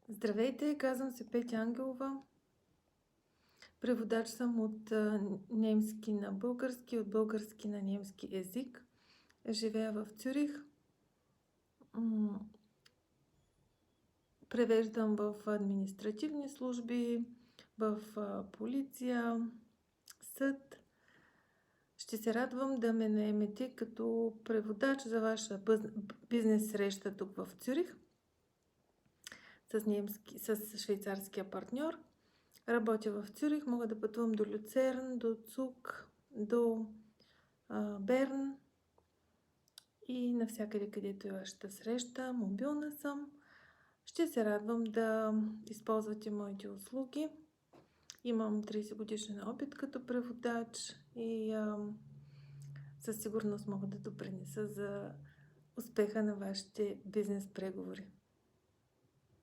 Здравейте, казвам се Петя Ангелова. Преводач съм от немски на български, от български на немски език. Живея в Цюрих. Превеждам в административни служби, в полиция, съд. Ще се радвам да ме наемете като преводач за ваша бизнес среща тук в Цюрих с швейцарския партньор. Работя в Цюрих, мога да пътувам до Люцерн, до Цуг, до Берн и навсякъде, където е вашата среща. Мобилна съм. Ще се радвам да използвате моите услуги. Имам 30 годишен опит като преводач и със сигурност мога да допринеса за успеха на вашите бизнес преговори.